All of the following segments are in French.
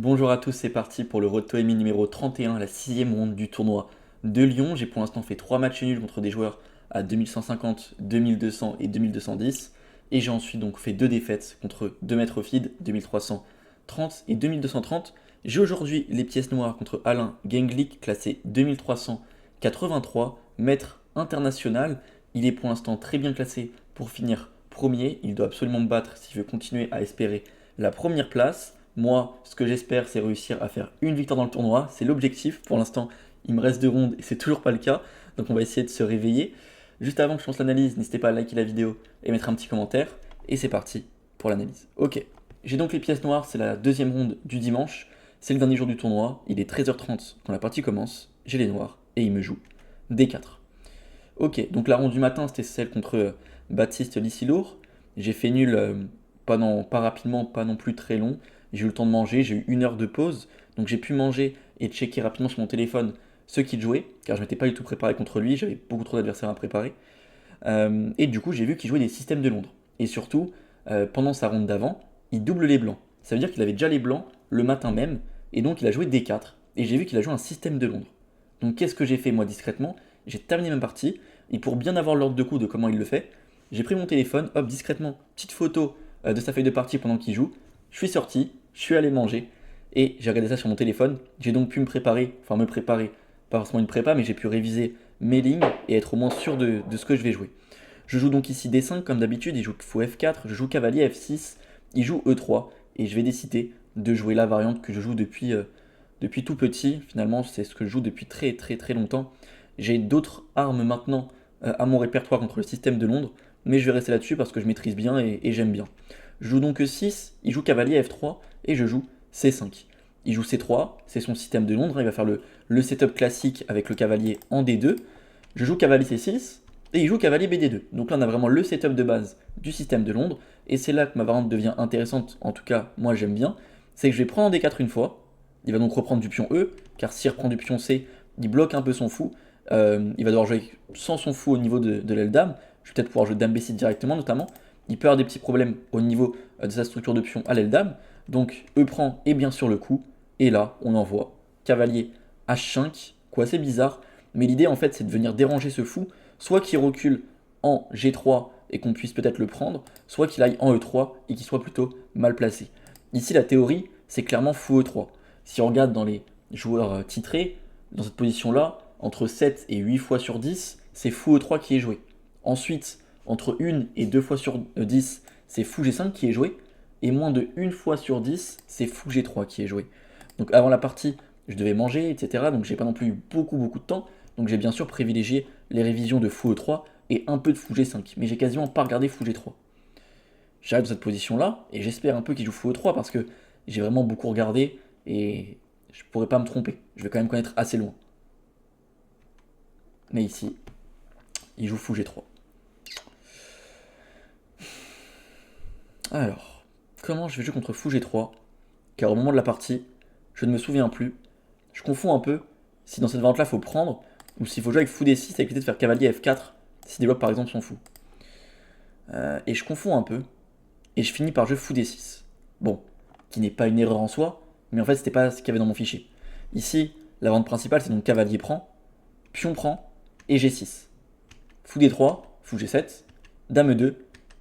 Bonjour à tous, c'est parti pour le Rotoemi numéro 31, la sixième ronde du tournoi de Lyon. J'ai pour l'instant fait 3 matchs nuls contre des joueurs à 2150, 2200 et 2210. Et j'ai ensuite donc fait 2 défaites contre 2 mètres feed, 2330 et 2230. J'ai aujourd'hui les pièces noires contre Alain Genglik, classé 2383, maître international. Il est pour l'instant très bien classé pour finir premier. Il doit absolument me battre s'il veut continuer à espérer la première place. Moi, ce que j'espère, c'est réussir à faire une victoire dans le tournoi. C'est l'objectif. Pour l'instant, il me reste 2 rondes et c'est toujours pas le cas. Donc on va essayer de se réveiller. Juste avant que je lance l'analyse, n'hésitez pas à liker la vidéo et mettre un petit commentaire. Et c'est parti pour l'analyse. Ok. J'ai donc les pièces noires, c'est la deuxième ronde du dimanche. C'est le dernier jour du tournoi. Il est 13h30 quand la partie commence. J'ai les noirs et il me joue D4. Ok, donc la ronde du matin, c'était celle contre Baptiste Lissilour. J'ai fait nul, pas rapidement, pas non plus très long. J'ai eu le temps de manger, j'ai eu 1 heure de pause. Donc j'ai pu manger et checker rapidement sur mon téléphone ce qu'il jouait, car je m'étais pas du tout préparé contre lui, j'avais beaucoup trop d'adversaires à préparer. Et du coup, j'ai vu qu'il jouait des systèmes de Londres. Et surtout, pendant sa ronde d'avant, il double les blancs. Ça veut dire qu'il avait déjà les blancs le matin même, et donc il a joué D4. Et j'ai vu qu'il a joué un système de Londres. Donc qu'est-ce que j'ai fait moi discrètement? J'ai terminé ma partie, et pour bien avoir l'ordre de coup de comment il le fait, j'ai pris mon téléphone, hop, discrètement, petite photo de sa feuille de partie pendant qu'il joue, je suis sorti, je suis allé manger, et j'ai regardé ça sur mon téléphone, j'ai donc pu me préparer, pas forcément une prépa, mais j'ai pu réviser mes lignes et être au moins sûr de ce que je vais jouer. Je joue donc ici D5 comme d'habitude, il joue fou F4, je joue cavalier F6, il joue E3, et je vais décider de jouer la variante que je joue depuis tout petit. Finalement, c'est ce que je joue depuis très très très longtemps. J'ai d'autres armes maintenant à mon répertoire contre le système de Londres, mais je vais rester là-dessus parce que je maîtrise bien et j'aime bien. Je joue donc E6, il joue cavalier F3 et je joue C5. Il joue C3, c'est son système de Londres, il va faire le setup classique avec le cavalier en D2. Je joue cavalier C6 et il joue cavalier BD2. Donc là on a vraiment le setup de base du système de Londres et c'est là que ma variante devient intéressante, en tout cas moi j'aime bien. C'est que je vais prendre en D4 une fois, il va donc reprendre du pion E, car s'il reprend du pion C, il bloque un peu son fou. Il va devoir jouer sans son fou au niveau de l'aile dame. Je vais peut-être pouvoir jouer dame B6 directement notamment. Il peut avoir des petits problèmes au niveau de sa structure de pion à l'aile dame. Donc E prend et bien sûr le coup. Et là, on envoie cavalier H5, quoi c'est bizarre. Mais l'idée en fait c'est de venir déranger ce fou, soit qu'il recule en G3 et qu'on puisse peut-être le prendre, soit qu'il aille en E3 et qu'il soit plutôt mal placé. Ici la théorie c'est clairement fou E3. Si on regarde dans les joueurs titrés, dans cette position-là, entre 7 et 8 fois sur 10, c'est fou E3 qui est joué. Ensuite, entre 1 et 2 fois sur 10, c'est fou G5 qui est joué. Et moins de 1 fois sur 10, c'est fou G3 qui est joué. Donc avant la partie, je devais manger, etc. Donc j'ai pas non plus eu beaucoup de temps. Donc j'ai bien sûr privilégié les révisions de fou E3 et un peu de fou G5. Mais j'ai quasiment pas regardé fou G3. J'arrive dans cette position-là et j'espère un peu qu'il joue fou E3 parce que j'ai vraiment beaucoup regardé et je pourrais pas me tromper. Je vais quand même connaître assez loin. Mais ici, il joue fou G3. Alors, comment je vais jouer contre fou G3? Car au moment de la partie, je ne me souviens plus. Je confonds un peu si dans cette variante-là, il faut prendre ou s'il faut jouer avec fou D6 avec l'idée de faire cavalier F4 s'il développe par exemple son fou. Et je confonds un peu et je finis par jouer fou D6. Bon, qui n'est pas une erreur en soi, mais en fait, c'était pas ce qu'il y avait dans mon fichier. Ici, la variante principale, c'est donc cavalier prend, pion prend et G6. Fou D3, fou G7, dame E2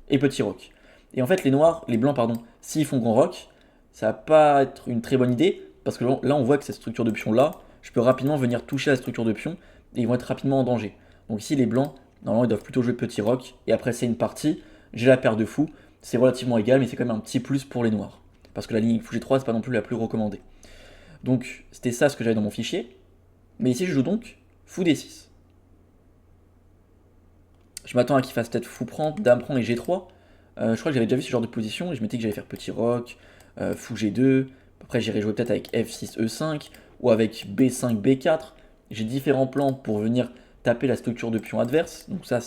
et petit roc. Et en fait, les blancs, pardon, s'ils font grand roc, ça va pas être une très bonne idée parce que là, on voit que cette structure de pion là, je peux rapidement venir toucher la structure de pion et ils vont être rapidement en danger. Donc ici, les blancs, normalement, ils doivent plutôt jouer petit roc et après, c'est une partie. J'ai la paire de fous, c'est relativement égal, mais c'est quand même un petit plus pour les noirs parce que la ligne fou G3, c'est pas non plus la plus recommandée. Donc, c'était ça ce que j'avais dans mon fichier. Mais ici, je joue donc fou D6. Je m'attends à qu'il fasse peut-être fou prend, dame prend et G3. Je crois que j'avais déjà vu ce genre de position et je m'étais dit que j'allais faire petit roc, fou G2. Après, j'irai jouer peut-être avec F6 E5 ou avec B5 B4. J'ai différents plans pour venir taper la structure de pion adverse. Donc ça,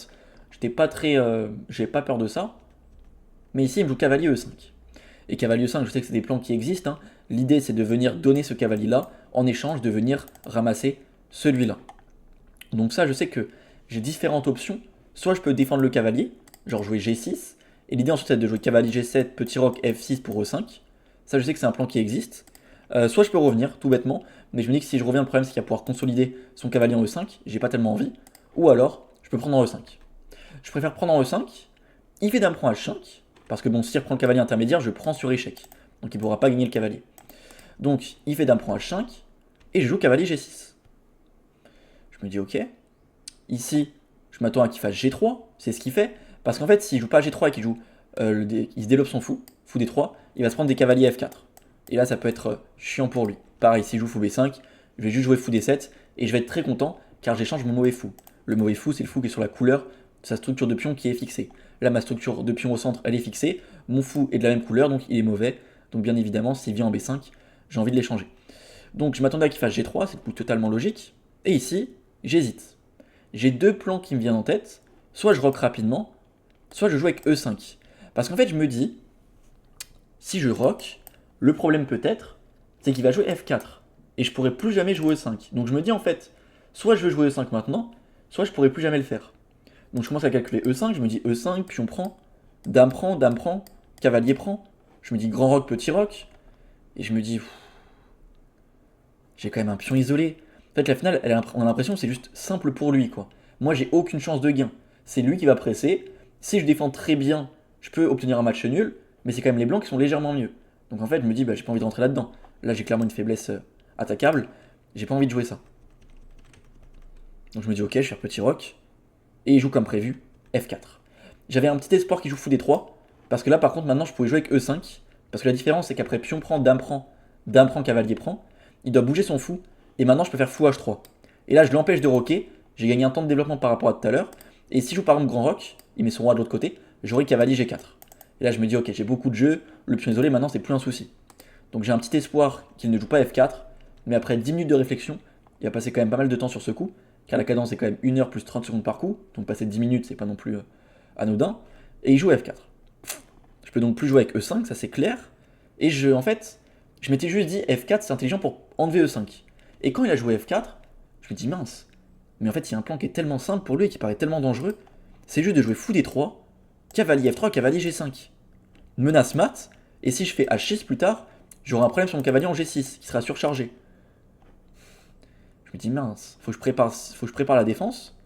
j'étais pas très, j'avais pas peur de ça. Mais ici, il me joue cavalier E5. Et cavalier E5, je sais que c'est des plans qui existent, hein. L'idée, c'est de venir donner ce cavalier-là en échange de venir ramasser celui-là. Donc ça, je sais que j'ai différentes options. Soit je peux défendre le cavalier, genre jouer G6, et l'idée ensuite c'est de jouer cavalier G7, petit roc F6 pour E5. Ça, je sais que c'est un plan qui existe. Soit je peux revenir, tout bêtement, mais je me dis que si je reviens, le problème c'est qu'il va pouvoir consolider son cavalier en E5, j'ai pas tellement envie. Ou alors, je peux prendre en E5. Je préfère prendre en E5, il fait dame prend H5, parce que bon, s'il reprend le cavalier intermédiaire, je prends sur échec. Donc il ne pourra pas gagner le cavalier. Donc il fait dame prend H5, et je joue cavalier G6. Je me dis ok, ici, je m'attends à qu'il fasse G3, c'est ce qu'il fait, parce qu'en fait, s'il joue pas G3 et qu'il joue, il se développe son fou D3, il va se prendre des cavaliers F4. Et là, ça peut être chiant pour lui. Pareil, s'il joue fou B5, je vais juste jouer fou D7, et je vais être très content, car j'échange mon mauvais fou. Le mauvais fou, c'est le fou qui est sur la couleur de sa structure de pion qui est fixée. Là, ma structure de pion au centre, elle est fixée, mon fou est de la même couleur, donc il est mauvais. Donc bien évidemment, s'il vient en B5, j'ai envie de l'échanger. Donc je m'attendais à qu'il fasse G3, c'est le coup totalement logique. Et ici, j'hésite. J'ai deux plans qui me viennent en tête. Soit je rock rapidement, soit je joue avec E5. Parce qu'en fait, je me dis, si je rock, le problème peut-être, c'est qu'il va jouer F4. Et je pourrai plus jamais jouer E5. Donc je me dis en fait, soit je veux jouer E5 maintenant, soit je pourrai plus jamais le faire. Donc je commence à calculer E5, je me dis E5, pion prend, dame prend, cavalier prend. Je me dis grand roc, petit roc. Et je me dis, j'ai quand même un pion isolé. En fait, la finale, on a l'impression que c'est juste simple pour lui, quoi. Moi, j'ai aucune chance de gain. C'est lui qui va presser. Si je défends très bien, je peux obtenir un match nul, mais c'est quand même les blancs qui sont légèrement mieux. Donc en fait, je me dis, bah, j'ai pas envie de rentrer là-dedans. Là, j'ai clairement une faiblesse attaquable. J'ai pas envie de jouer ça. Donc je me dis, ok, je vais faire petit roc. Et il joue comme prévu, F4. J'avais un petit espoir qu'il joue fou D3, parce que là, par contre, maintenant, je pouvais jouer avec E5. Parce que la différence, c'est qu'après pion prend, dame prend, cavalier prend, il doit bouger son fou, et maintenant je peux faire fou H3. Et là je l'empêche de roquer, j'ai gagné un temps de développement par rapport à tout à l'heure, et si je joue par exemple grand roc, il met son roi de l'autre côté, j'aurai cavalier G4. Et là je me dis ok, j'ai beaucoup de jeux, le pion isolé maintenant c'est plus un souci. Donc j'ai un petit espoir qu'il ne joue pas F4, mais après 10 minutes de réflexion, il va passer quand même pas mal de temps sur ce coup, car la cadence est quand même 1 heure plus 30 secondes par coup, donc passer 10 minutes c'est pas non plus anodin, et il joue F4. Je peux donc plus jouer avec E5, ça c'est clair, et en fait, je m'étais juste dit F4 c'est intelligent pour enlever E5. Et quand il a joué F4, je me dis mince, mais en fait il y a un plan qui est tellement simple pour lui et qui paraît tellement dangereux, c'est juste de jouer fou D3, cavalier F3, cavalier G5. Menace mat, et si je fais H6 plus tard, j'aurai un problème sur mon cavalier en G6, qui sera surchargé. Je me dis mince, faut que je prépare la défense.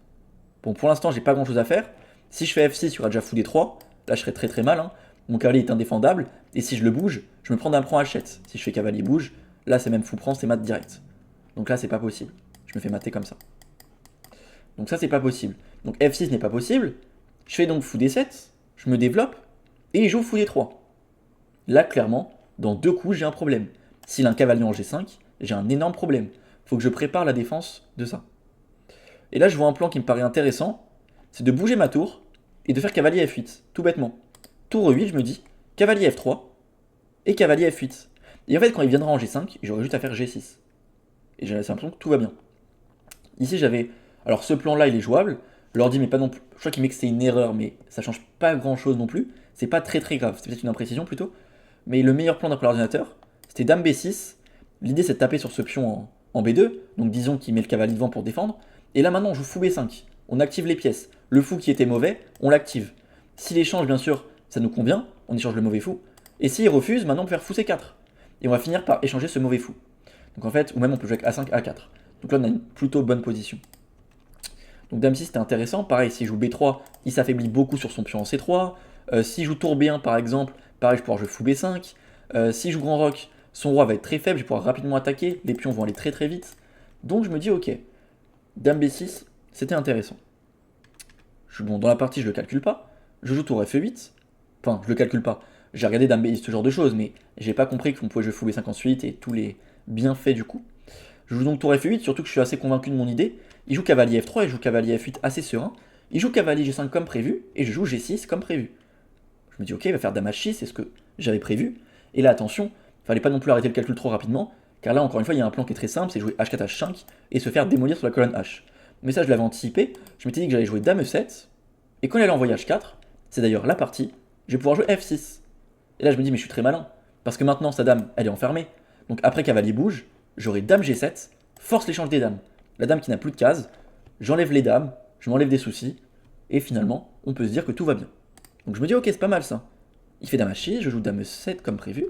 Bon pour l'instant j'ai pas grand chose à faire. Si je fais F6, il y aura déjà fou D3, là je serai très très mal, hein. Mon cavalier est indéfendable, et si je le bouge, je me prends d'un prend H7. Si je fais cavalier bouge, là c'est même fou prend, c'est mat direct. Donc là c'est pas possible. Je me fais mater comme ça. Donc ça c'est pas possible. Donc F6 n'est pas possible. Je fais donc fou D7, je me développe, et il joue fou D3. Là clairement, dans deux coups j'ai un problème. S'il a un cavalier en G5, j'ai un énorme problème. Faut que je prépare la défense de ça. Et là je vois un plan qui me paraît intéressant, c'est de bouger ma tour, et de faire cavalier F8, tout bêtement. Tour E8, je me dis, cavalier F3 et cavalier F8. Et en fait, quand il viendra en G5, j'aurai juste à faire G6. Et j'ai l'impression que tout va bien. Ici, j'avais. Alors, ce plan-là, il est jouable. L'ordi, mais pas non plus. Je crois qu'il met que c'est une erreur, mais ça change pas grand-chose non plus. C'est pas très très grave. C'est peut-être une imprécision plutôt. Mais le meilleur plan d'après l'ordinateur, c'était dame B6. L'idée, c'est de taper sur ce pion en B2. Donc, disons qu'il met le cavalier devant pour défendre. Et là, maintenant, on joue fou B5. On active les pièces. Le fou qui était mauvais, on l'active. S'il échange, bien sûr, ça nous convient, on échange le mauvais fou. Et s'il refuse, maintenant on peut faire fou C4. Et on va finir par échanger ce mauvais fou. Donc en fait, ou même on peut jouer avec A5, A4. Donc là on a une plutôt bonne position. Donc dame 6 c'était intéressant, pareil, s'il joue B3, il s'affaiblit beaucoup sur son pion en C3. S'il joue tour B1 par exemple, pareil je vais pouvoir jouer fou B5. S'il joue grand roc, son roi va être très faible, je vais pouvoir rapidement attaquer, les pions vont aller très très vite. Donc je me dis ok, dame B6, c'était intéressant. Bon, dans la partie je le calcule pas, je joue tour F8. Enfin, je le calcule pas. J'ai regardé Dame B, ce genre de choses, mais j'ai pas compris qu'on pouvait jouer fou B5 ensuite et tous les bienfaits du coup. Je joue donc tour F8, surtout que je suis assez convaincu de mon idée. Il joue cavalier F3 et je joue cavalier F8 assez serein. Il joue cavalier G5 comme prévu et je joue G6 comme prévu. Je me dis ok, il va faire Dame H6, c'est ce que j'avais prévu. Et là attention, fallait pas non plus arrêter le calcul trop rapidement, car là encore une fois il y a un plan qui est très simple, c'est jouer H4 H5 et se faire démolir sur la colonne H. Mais ça je l'avais anticipé, je m'étais dit que j'allais jouer Dame E7, et quand il allait envoyer H4, c'est d'ailleurs la partie, je vais pouvoir jouer F6. Et là je me dis mais je suis très malin, parce que maintenant sa dame elle est enfermée. Donc après cavalier bouge, j'aurai dame G7, force l'échange des dames. La dame qui n'a plus de cases, j'enlève les dames, je m'enlève des soucis, et finalement on peut se dire que tout va bien. Donc je me dis ok c'est pas mal ça. Il fait dame H6, je joue dame E7 comme prévu,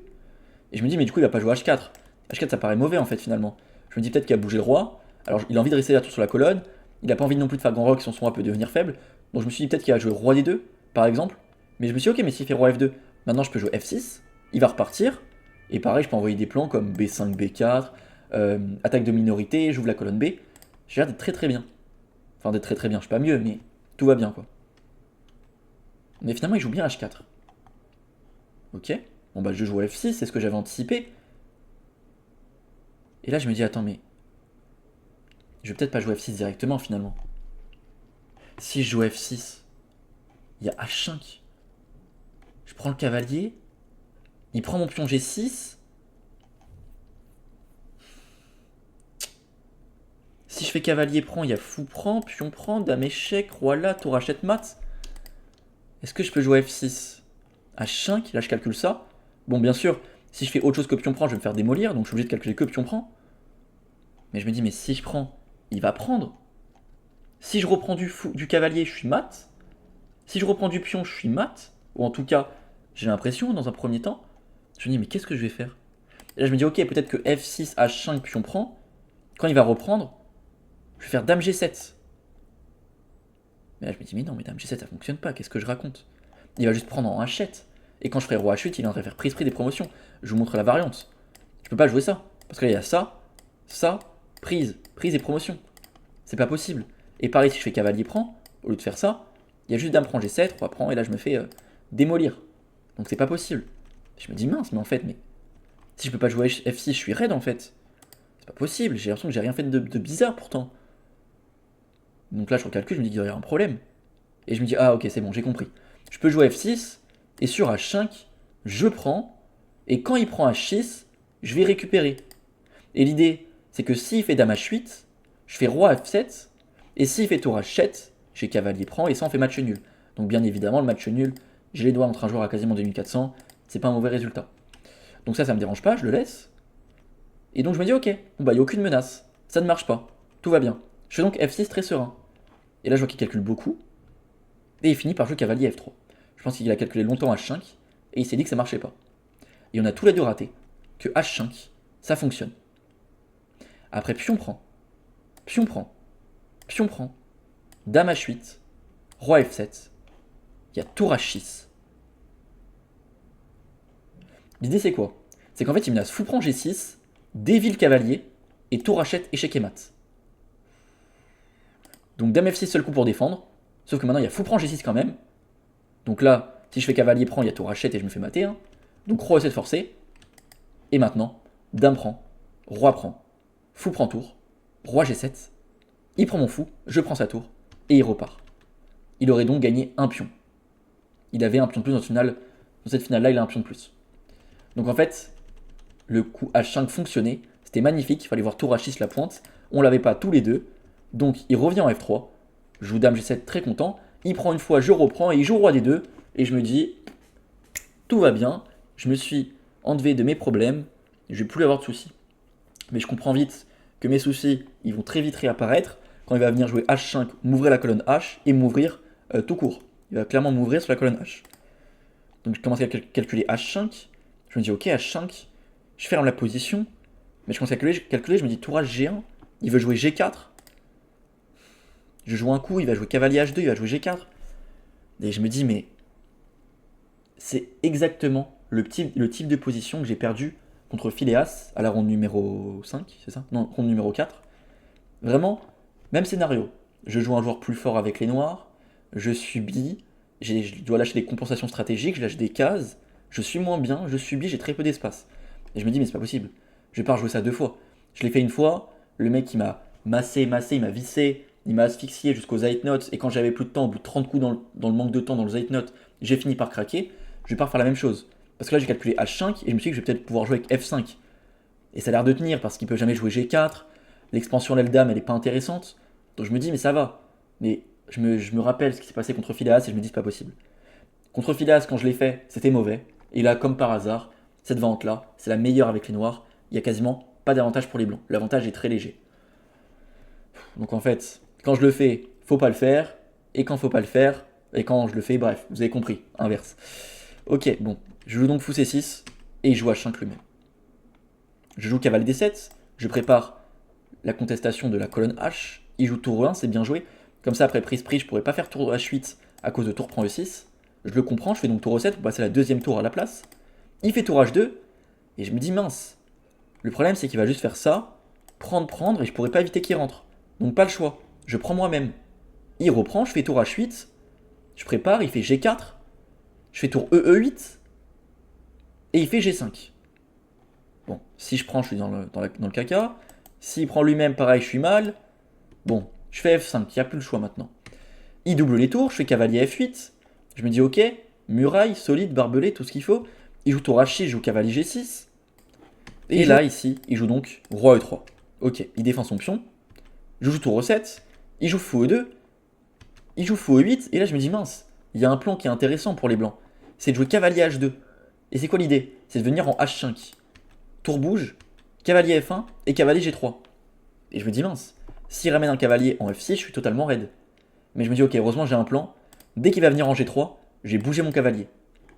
et je me dis mais du coup il va pas jouer H4, H4 ça paraît mauvais en fait finalement. Je me dis peut-être qu'il a bougé le roi, alors il a envie de rester la tour sur la colonne, il a pas envie non plus de faire grand rock, son roi peut devenir faible, donc je me suis dit peut-être qu'il a joué roi D2 par exemple, mais je me suis dit ok mais s'il fait roi F2, maintenant je peux jouer F6, il va repartir, et pareil je peux envoyer des plans comme B5, B4, attaque de minorité, j'ouvre la colonne B, j'ai l'air d'être très très bien. Enfin d'être très très bien, je suis pas mieux mais tout va bien quoi. Mais finalement il joue bien H4. Ok, bon bah je joue F6, c'est ce que j'avais anticipé. Et là je me dis attends mais je vais peut-être pas jouer F6 directement finalement. Si je joue F6, il y a H5. Je prends le cavalier, il prend mon pion G6. Si je fais cavalier prend, il y a fou prend, pion prend, dame échec, roi là, tour achète mat. Est-ce que je peux jouer F6 H5, là je calcule ça. Bon bien sûr, si je fais autre chose que pion prend, je vais me faire démolir, donc je suis obligé de calculer que pion prend. Mais je me dis mais si je prends, il va prendre. Si je reprends du cavalier, je suis mat. Si je reprends du pion, je suis mat. Ou en tout cas, j'ai l'impression dans un premier temps. Je me dis mais qu'est-ce que je vais faire? Et là je me dis ok, peut-être que F6, H5, pion prend. Quand il va reprendre, je vais faire dame G7. Mais là je me dis mais non, mais dame G7 ça fonctionne pas, qu'est-ce que je raconte? Il va juste prendre en H7. Et quand je ferai roi H8, il est en train de faire prise des promotions. Je vous montre la variante. Je peux pas jouer ça. Parce qu'il y a ça, ça, prise et promotion. C'est pas possible. Et pareil, si je fais cavalier prend, au lieu de faire ça, il y a juste dame prend G7, roi prend, et là je me fais démolir. Donc c'est pas possible. Je me dis mince, mais en fait, mais si je peux pas jouer F6, je suis raide en fait. C'est pas possible, j'ai l'impression que j'ai rien fait de bizarre pourtant. Donc là je recalcule, je me dis qu'il doit y avoir un problème. Et je me dis ah ok c'est bon, j'ai compris. Je peux jouer F6, et sur H5, je prends, et quand il prend H6, je vais récupérer. Et l'idée, c'est que s'il fait dame H8, je fais roi F7, et s'il fait tour H7, j'ai cavalier prend, et ça on fait match nul. Donc bien évidemment, le match nul, j'ai les doigts entre un joueur à quasiment 2400, c'est pas un mauvais résultat. Donc ça me dérange pas, je le laisse. Et donc je me dis ok, bon bah il n'y a aucune menace, ça ne marche pas, tout va bien. Je fais donc F6 très serein. Et là je vois qu'il calcule beaucoup, et il finit par jouer cavalier F3. Je pense qu'il a calculé longtemps H5, et il s'est dit que ça marchait pas. Et on a tous les deux raté, que H5, ça fonctionne. Après pion prend, pion prend, pion prend, dame H8, roi F7, il y a tour H6. L'idée c'est quoi? C'est qu'en fait il menace fou prend G6, déville cavalier, et tour H7, échec et mat. Donc dame F6 seul coup pour défendre, sauf que maintenant il y a fou prend G6 quand même. Donc là, si je fais cavalier prend, il y a tour H7 et je me fais mater. Hein. Donc roi E7 forcé. Et maintenant, dame prend, roi prend, fou prend tour, roi G7. Il prend mon fou, je prends sa tour, et il repart. Il aurait donc gagné un pion. Il avait un pion de plus dans cette finale-là, il a un pion de plus. Donc en fait, le coup H5 fonctionnait, c'était magnifique, il fallait voir tour H6 la pointe, on l'avait pas tous les deux, donc il revient en F3, je joue dame G7 très content, il prend une fois, je reprends, et il joue roi D2, et je me dis, tout va bien, je me suis enlevé de mes problèmes, je vais plus avoir de soucis. Mais je comprends vite que mes soucis, ils vont très vite réapparaître quand il va venir jouer H5, m'ouvrir la colonne H et m'ouvrir tout court. Il va clairement m'ouvrir sur la colonne H. Donc je commence à calculer H5, je me dis ok H5, je ferme la position, mais je commence à calculer, je me dis tour H G1, il veut jouer G4, je joue un coup, il va jouer cavalier H2, il va jouer G4, et je me dis mais c'est exactement le type de position que j'ai perdu contre Phileas à la ronde numéro 5, c'est ça? Non, ronde numéro 4. Vraiment, même scénario. Je joue un joueur plus fort avec les noirs, je subis, je dois lâcher des compensations stratégiques, je lâche des cases, je suis moins bien, je subis, j'ai très peu d'espace. Et je me dis, mais c'est pas possible, je vais pas rejouer ça deux fois. Je l'ai fait une fois, le mec il m'a massé, il m'a vissé, il m'a asphyxié jusqu'au Zeitnot, et quand j'avais plus de temps, au bout de 30 coups dans le manque de temps dans le Zeitnot, j'ai fini par craquer. Je vais pas refaire la même chose. Parce que là j'ai calculé H5 et je me suis dit que je vais peut-être pouvoir jouer avec F5. Et ça a l'air de tenir parce qu'il peut jamais jouer G4, l'expansion l'aile dame elle est pas intéressante. Donc je me dis mais ça va. Mais je me rappelle ce qui s'est passé contre Phileas et je me dis c'est pas possible. Contre Phileas quand je l'ai fait c'était mauvais. Et là comme par hasard, cette vente là c'est la meilleure avec les noirs. Il y a quasiment pas d'avantage pour les blancs. L'avantage est très léger. Donc en fait, quand je le fais, faut pas le faire. Et quand faut pas le faire, et quand je le fais, bref, vous avez compris, inverse. Ok, bon, je joue donc fou C6 et il joue H5 lui-même. Je joue cavalier D7, je prépare la contestation de la colonne H, il joue tour E1, c'est bien joué. Comme ça, après prise, je pourrais pas faire tour H8 à cause de tour prend E6. Je le comprends, je fais donc tour E7 pour passer la deuxième tour à la place. Il fait tour H2, et je me dis mince. Le problème, c'est qu'il va juste faire ça, prendre, et je pourrais pas éviter qu'il rentre. Donc pas le choix, je prends moi-même. Il reprend, je fais tour H8, je prépare, il fait G4, je fais tour E8, et il fait G5. Bon, si je prends, je suis dans le caca. S'il prend lui-même, pareil, je suis mal. Bon, je fais F5, il n'y a plus le choix maintenant. Il double les tours, je fais cavalier F8. Je me dis ok, muraille, solide, barbelé, tout ce qu'il faut. Il joue tour H6, je joue cavalier G6. Et là, ici, il joue donc roi E3. Ok, il défend son pion. Je joue tour E7. Il joue fou E2. Il joue fou E8. Et là, je me dis mince, il y a un plan qui est intéressant pour les blancs. C'est de jouer cavalier H2. Et c'est quoi l'idée? C'est de venir en H5. Tour bouge, cavalier F1 et cavalier G3. Et je me dis mince, s'il ramène un cavalier en F6, je suis totalement raide. Mais je me dis ok, heureusement j'ai un plan. Dès qu'il va venir en G3, j'ai bougé mon cavalier.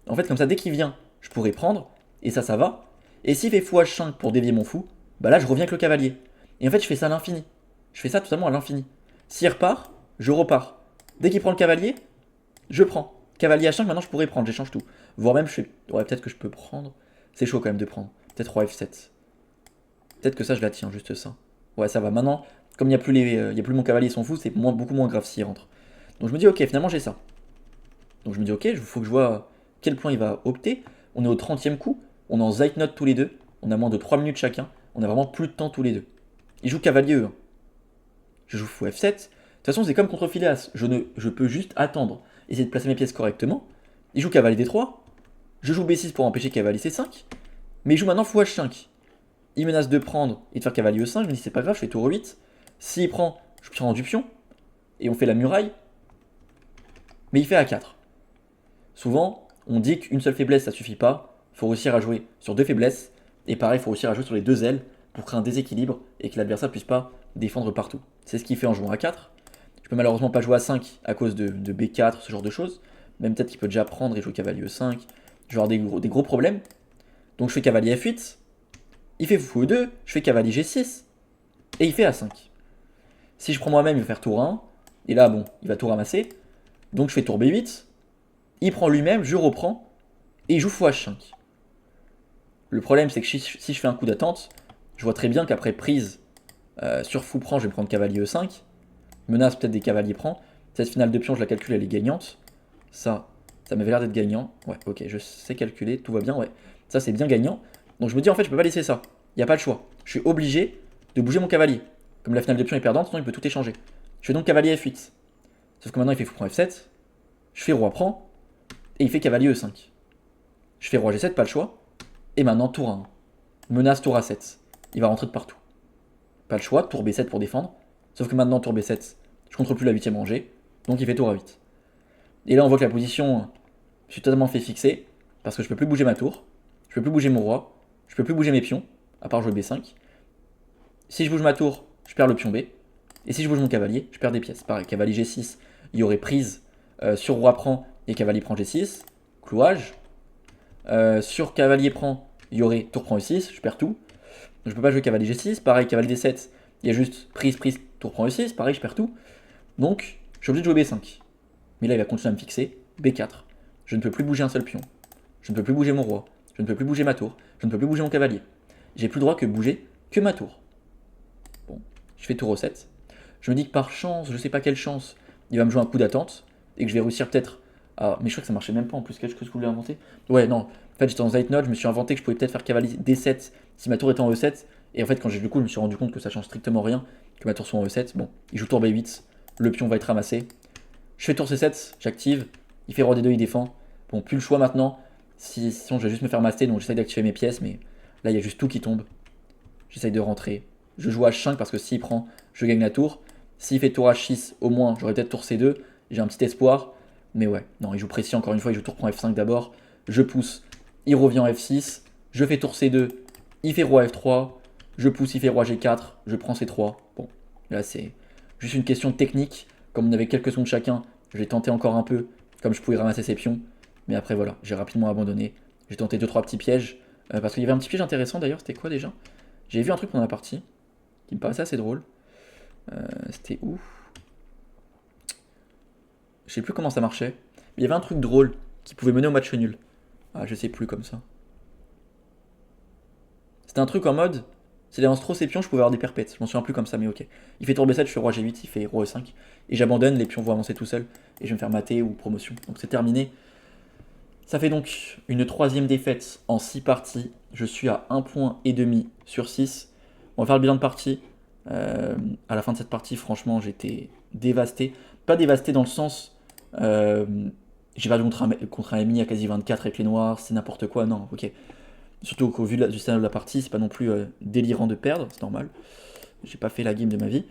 En fait, comme ça, dès qu'il vient, je pourrais prendre, et ça va. Et s'il fait fou H5 pour dévier mon fou, bah là je reviens avec le cavalier. Et en fait, je fais ça à l'infini. Je fais ça totalement à l'infini. S'il repart, je repars. Dès qu'il prend le cavalier, je prends. Cavalier H5, maintenant je pourrais prendre, j'échange tout. Voire même, je fais. Ouais, peut-être que je peux prendre. C'est chaud quand même de prendre. Peut-être roi F7. Peut-être que ça, je la tiens, juste ça. Ouais, ça va. Maintenant, comme il n'y a, y a plus mon cavalier, son fou, c'est beaucoup moins grave s'il rentre. Donc je me dis, ok, finalement j'ai ça. Donc je me dis, ok, il faut que je vois quel plan il va opter. On est au 30e coup, on est en Zeitnot tous les deux, on a moins de 3 minutes chacun, on a vraiment plus de temps tous les deux. Il joue cavalier E1. Je joue fou F7. De toute façon, c'est comme contre Phileas, je peux juste attendre, essayer de placer mes pièces correctement. Il joue cavalier D3, je joue B6 pour empêcher cavalier C5, mais il joue maintenant fou H5. Il menace de prendre et de faire cavalier E5, je me dis c'est pas grave, je fais tour E8. S'il prend, je prends du pion, et on fait la muraille, mais il fait A4. Souvent, on dit qu'une seule faiblesse ça suffit pas, il faut réussir à jouer sur deux faiblesses, et pareil, il faut réussir à jouer sur les deux ailes pour créer un déséquilibre et que l'adversaire puisse pas défendre partout. C'est ce qu'il fait en jouant A4. Je peux malheureusement pas jouer A5 à cause de B4, ce genre de choses. Même peut-être qu'il peut déjà prendre et jouer cavalier E5. Je vais avoir des gros problèmes. Donc je fais cavalier F8. Il fait fou E2. Je fais cavalier G6. Et il fait A5. Si je prends moi-même, il va faire tour 1. Et là, bon, il va tout ramasser. Donc je fais tour B8. Il prend lui-même, je reprends. Et il joue fou H5. Le problème, c'est que si je fais un coup d'attente, je vois très bien qu'après prise sur fou prend, je vais prendre cavalier E5. Menace peut-être des cavaliers prend. Cette finale de pion, je la calcule, elle est gagnante. Ça m'avait l'air d'être gagnant. Ouais, ok, je sais calculer, tout va bien, ouais. Ça, c'est bien gagnant. Donc je me dis, en fait, je peux pas laisser ça. Il n'y a pas le choix. Je suis obligé de bouger mon cavalier. Comme la finale de pion est perdante, sinon il peut tout échanger. Je fais donc cavalier F8. Sauf que maintenant, il fait fou prend F7. Je fais roi prend. Et il fait cavalier E5. Je fais roi G7, pas le choix. Et maintenant, tour 1. Menace tour A7. Il va rentrer de partout. Pas le choix, tour B7 pour défendre. Sauf que maintenant, tour B7, je contrôle plus la 8ème rangée. Donc il fait tour A8. Et là, on voit que la position, je suis totalement fait fixer. Parce que je peux plus bouger ma tour. Je peux plus bouger mon roi. Je peux plus bouger mes pions. À part jouer B5. Si je bouge ma tour, je perds le pion B. Et si je bouge mon cavalier, je perds des pièces. Pareil, cavalier G6, il y aurait prise sur roi prend et cavalier prend G6. Clouage. Sur cavalier prend, il y aurait tour prend E6, je perds tout. Je peux pas jouer cavalier G6. Pareil, cavalier D7, il y a juste prise, tour prend E6. Pareil, je perds tout. Donc, je suis obligé de jouer B5. Mais là, il va continuer à me fixer. B4. Je ne peux plus bouger un seul pion. Je ne peux plus bouger mon roi. Je ne peux plus bouger ma tour. Je ne peux plus bouger mon cavalier. J'ai plus le droit que bouger que ma tour. Bon, je fais tour E7. Je me dis que par chance, je sais pas quelle chance, il va me jouer un coup d'attente. Et que je vais réussir peut-être à... Mais je crois que ça marchait même pas en plus. Qu'est-ce que je voulais inventer? Ouais, non. En fait, j'étais en Zeitnot, je me suis inventé que je pouvais peut-être faire cavalier D7 si ma tour était en E7. Et en fait, quand j'ai du coup, je me suis rendu compte que ça change strictement rien, que ma tour soit en E7. Bon, il joue tour B8, le pion va être ramassé. Je fais tour C7, j'active. Il fait roi D2, il défend. Bon, plus le choix maintenant. Sinon, je vais juste me faire master, donc j'essaye d'activer mes pièces, mais là, il y a juste tout qui tombe. J'essaye de rentrer. Je joue H5 parce que s'il prend, je gagne la tour. S'il fait tour H6, au moins, j'aurai peut-être tour C2. J'ai un petit espoir. Mais ouais, non, il joue précis encore une fois, il joue tour prend F5 d'abord. Je pousse, il revient en F6. Je fais tour C2, il fait roi F3. Je pousse, il fait roi G4. Je prends C3. Bon, là, c'est juste une question technique. Comme on avait quelques secondes chacun, je vais tenter encore un peu, comme je pouvais ramasser ses pions. Mais après, voilà, j'ai rapidement abandonné. J'ai tenté 2-3 petits pièges. Parce qu'il y avait un petit piège intéressant d'ailleurs, c'était quoi déjà? J'ai vu un truc pendant la partie qui me paraissait assez drôle. C'était où? Je sais plus comment ça marchait. Mais il y avait un truc drôle qui pouvait mener au match nul. Ah, je sais plus comme ça. C'était un truc en mode. Si j'avance trop ses pions, je pouvais avoir des perpètes. Je m'en souviens plus comme ça, mais ok. Il fait tour B7, je fais roi G8, il fait roi E5. Et j'abandonne, les pions vont avancer tout seuls. Et je vais me faire mater ou promotion. Donc c'est terminé. Ça fait donc une troisième défaite en 6 parties. Je suis à 1,5 point sur 6. On va faire le bilan de partie. À la fin de cette partie, franchement, j'étais dévasté. Pas dévasté dans le sens. J'ai perdu contre un ami à quasi 24 avec les noirs, c'est n'importe quoi. Non, ok. Surtout qu'au vu du scénario de la partie, c'est pas non plus délirant de perdre, c'est normal. J'ai pas fait la game de ma vie.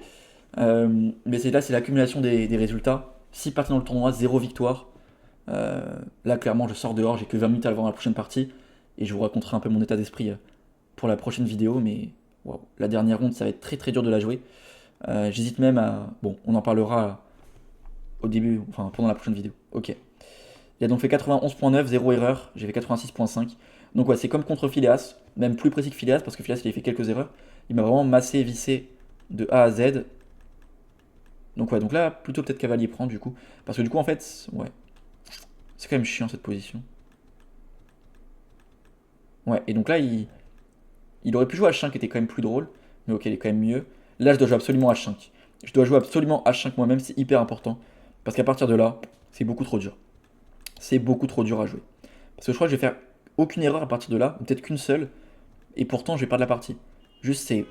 Mais c'est l'accumulation des résultats. 6 parties dans le tournoi, 0 victoire. Là, clairement, je sors dehors, j'ai que 20 minutes avant la prochaine partie. Et je vous raconterai un peu mon état d'esprit pour la prochaine vidéo. Mais wow, la dernière ronde, ça va être très très dur de la jouer. J'hésite même à. Bon, on en parlera au début, enfin pendant la prochaine vidéo. Ok. Il a donc fait 91.9, 0 erreur. J'ai fait 86.5. Donc ouais, c'est comme contre Phileas, même plus précis que Phileas, parce que Phileas il a fait quelques erreurs. Il m'a vraiment massé, vissé de A à Z. Donc ouais, donc là, plutôt peut-être cavalier prend du coup. Parce que du coup, en fait, ouais. C'est quand même chiant cette position. Ouais, et donc là, il aurait pu jouer H5 qui était quand même plus drôle. Mais ok, il est quand même mieux. Là, je dois jouer absolument H5. Je dois jouer absolument H5 moi-même, c'est hyper important. Parce qu'à partir de là, c'est beaucoup trop dur. C'est beaucoup trop dur à jouer. Parce que je crois que je vais faire aucune erreur à partir de là, ou peut-être qu'une seule, et pourtant je vais perdre la partie. Juste, c'est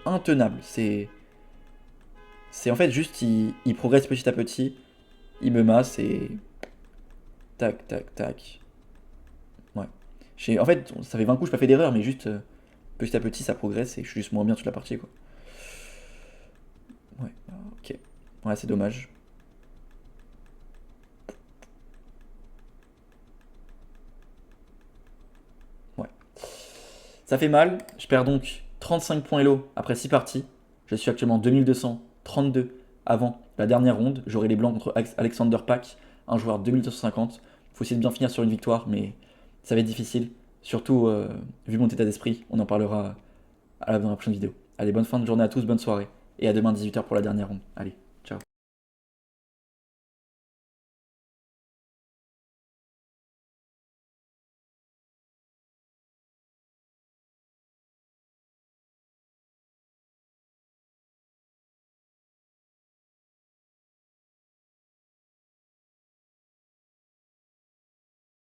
intenable. C'est en fait juste, il progresse petit à petit, il me masse et. Tac, tac, tac. Ouais. En fait, ça fait 20 coups, j'ai pas fait d'erreur, mais juste petit à petit ça progresse et je suis juste moins bien toute la partie quoi. Ouais, ok. Ouais, c'est dommage. Ouais. Ça fait mal, je perds donc 35 points Elo après 6 parties. Je suis actuellement 2232 avant la dernière ronde. J'aurai les blancs contre Alexander Pack, un joueur 2250. Faut essayer de bien finir sur une victoire, mais ça va être difficile. Surtout vu mon état d'esprit, on en parlera dans la prochaine vidéo. Allez, bonne fin de journée à tous, bonne soirée. Et à demain 18h pour la dernière ronde. Allez.